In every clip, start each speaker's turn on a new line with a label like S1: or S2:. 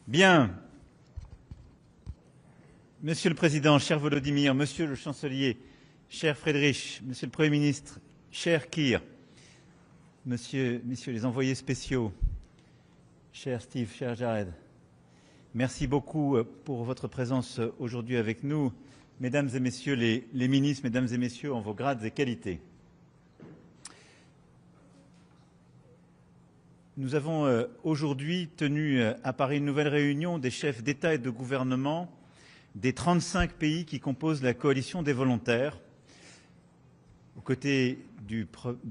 S1: Bien. Monsieur le Président, cher Volodymyr, Monsieur le Chancelier, cher Friedrich, Monsieur le Premier ministre, cher Keir, Messieurs les envoyés spéciaux, cher Steve, cher Jared, merci beaucoup pour votre présence aujourd'hui avec nous, Mesdames et Messieurs les ministres, Mesdames et Messieurs en vos grades et qualités. Nous avons aujourd'hui tenu à Paris une nouvelle réunion des chefs d'État et de gouvernement des 35 pays qui composent la coalition des volontaires, aux côtés du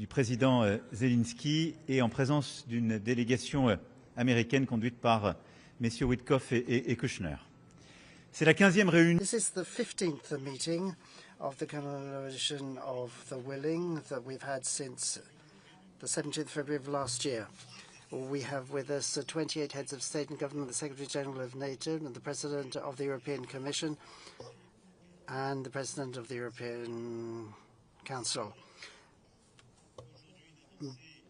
S1: président Zelenskiy et en présence d'une délégation américaine conduite par messieurs Witkoff et Kushner. C'est la 15e réunion.
S2: This is the 15th meeting of the coalition of the willing that we've had since the 17th February of last year. We have with us 28 heads of state and government, the Secretary General of NATO, and the President of the European Commission, and the President of the European Council.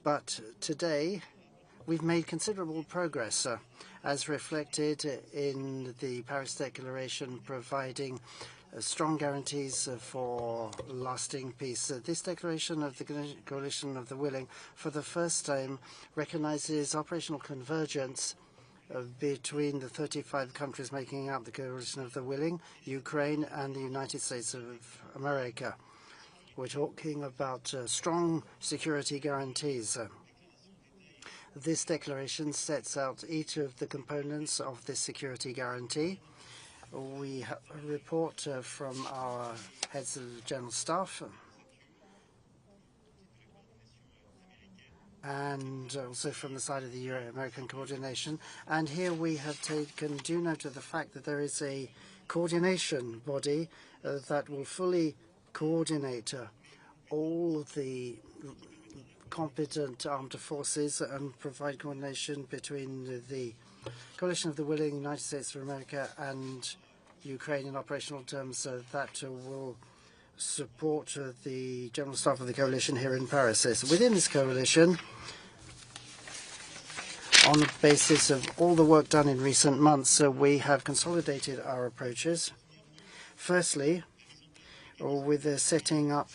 S2: But today, we've made considerable progress, as reflected in the Paris Declaration, providing strong guarantees for lasting peace. This declaration of the Coalition of the Willing, for the first time, recognizes operational convergence between the 35 countries making up the Coalition of the Willing, Ukraine and the United States of America. We're talking about strong security guarantees. This declaration sets out each of the components of this security guarantee. We have a report from our heads of general staff and also from the side of the Euro-American coordination. And here we have taken due note of the fact that there is a coordination body that will fully coordinate all the competent armed forces and provide coordination between the Coalition of the Willing, United States of America and Ukraine in operational terms that will support the General Staff of the Coalition here in Paris. Within this coalition, on the basis of all the work done in recent months, we have consolidated our approaches. Firstly, with the setting up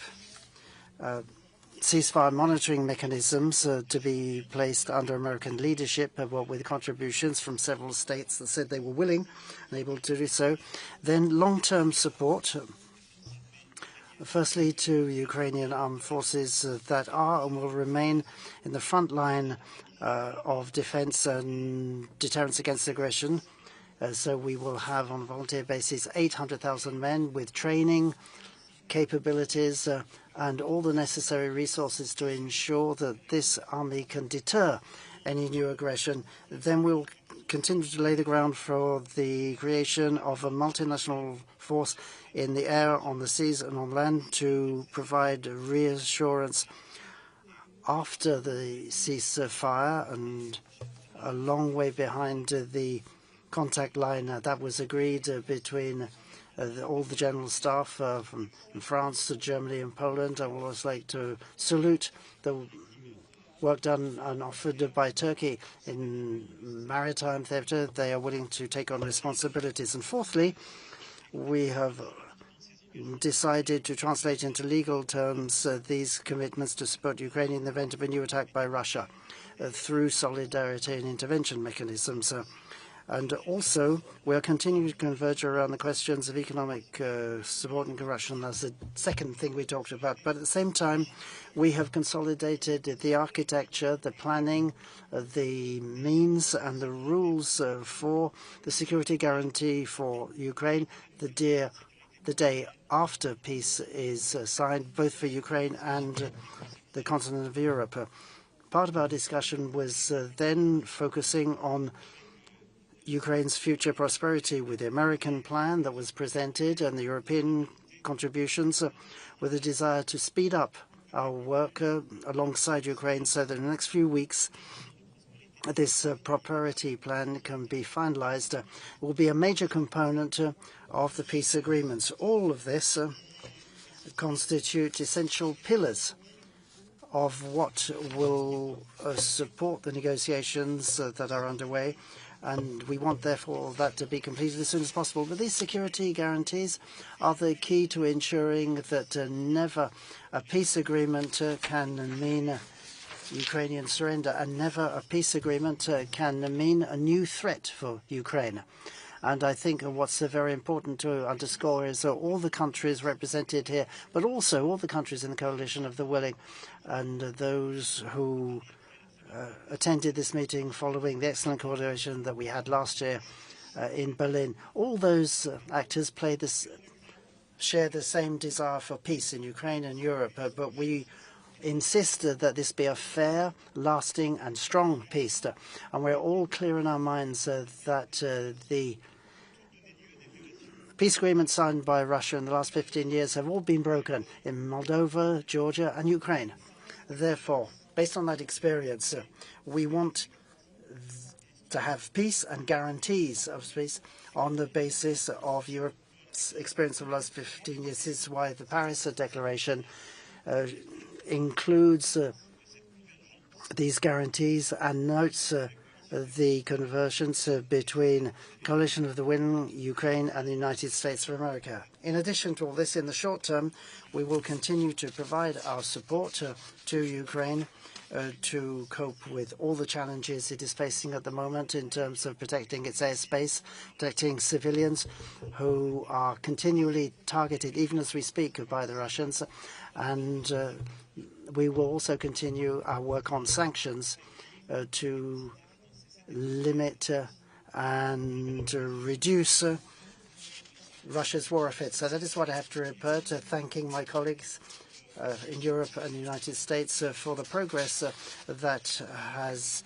S2: ceasefire monitoring mechanisms to be placed under American leadership, with contributions from several states that said they were willing and able to do so. Then long-term support, firstly to Ukrainian armed forces that are and will remain in the front line of defense and deterrence against aggression. So we will have on a volunteer basis 800,000 men with training capabilities and all the necessary resources to ensure that this army can deter any new aggression. Then we'll continue to lay the ground for the creation of a multinational force in the air, on the seas and on land to provide reassurance after the ceasefire and a long way behind the contact line that was agreed between all the general staff from France to Germany and Poland. I would also like to salute the work done and offered by Turkey in maritime theatre. They are willing to take on responsibilities. And fourthly, we have decided to translate into legal terms these commitments to support Ukraine in the event of a new attack by Russia through solidarity and intervention mechanisms. And also, we are continuing to converge around the questions of economic support and corruption. That's the second thing we talked about. But at the same time, we have consolidated the architecture, the planning, the means and the rules for the security guarantee for Ukraine the day after peace is signed, both for Ukraine and the continent of Europe. Part of our discussion was then focusing on Ukraine's future prosperity with the American plan that was presented and the European contributions with a desire to speed up our work alongside Ukraine so that in the next few weeks this prosperity plan can be finalized. It will be a major component of the peace agreements. All of this constitute essential pillars of what will support the negotiations that are underway and we want, therefore, that to be completed as soon as possible. But these security guarantees are the key to ensuring that never a peace agreement can mean Ukrainian surrender, and never a peace agreement can mean a new threat for Ukraine. And I think what's very important to underscore is all the countries represented here, but also all the countries in the coalition of the willing, and those who attended this meeting following the excellent coordination that we had last year in Berlin. All those actors share the same desire for peace in Ukraine and Europe, but we insisted that this be a fair, lasting and strong peace. And we're all clear in our minds that the peace agreements signed by Russia in the last 15 years have all been broken in Moldova, Georgia and Ukraine. Therefore, based on that experience, we want to have peace and guarantees of peace on the basis of Europe's experience of the last 15 years. This is why the Paris Declaration includes these guarantees and notes the convergence between coalition of the willing, Ukraine and the United States of America. In addition to all this, in the short term, we will continue to provide our support to Ukraine to cope with all the challenges it is facing at the moment in terms of protecting its airspace, protecting civilians who are continually targeted, even as we speak, by the Russians. And we will also continue our work on sanctions to limit and reduce Russia's war effort. So that is what I have to report, thanking my colleagues in Europe and the United States for the progress that has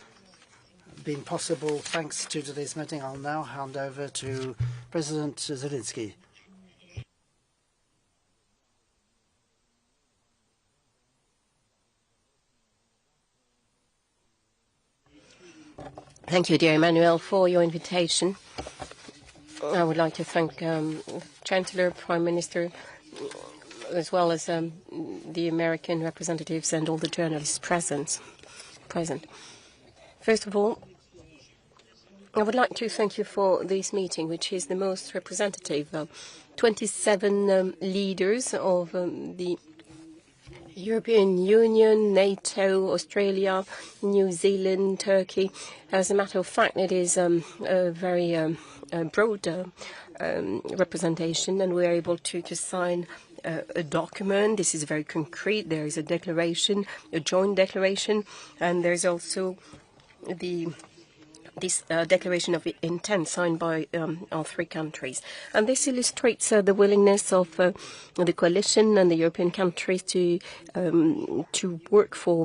S2: been possible thanks to today's meeting. I'll now hand over to President Zelenskiy.
S3: Thank you, dear Emmanuel, for your invitation. I would like to thank Chancellor, Prime Minister, as well as the American representatives and all the journalists present. First of all, I would like to thank you for this meeting, which is the most representative. 27 leaders of the European Union, NATO, Australia, New Zealand, Turkey. As a matter of fact, it is a very broad representation, and we are able to sign a document. This is very concrete. There is a declaration, a joint declaration, and there's also this declaration of intent signed by our three countries. And this illustrates the willingness of the coalition and the European countries to work for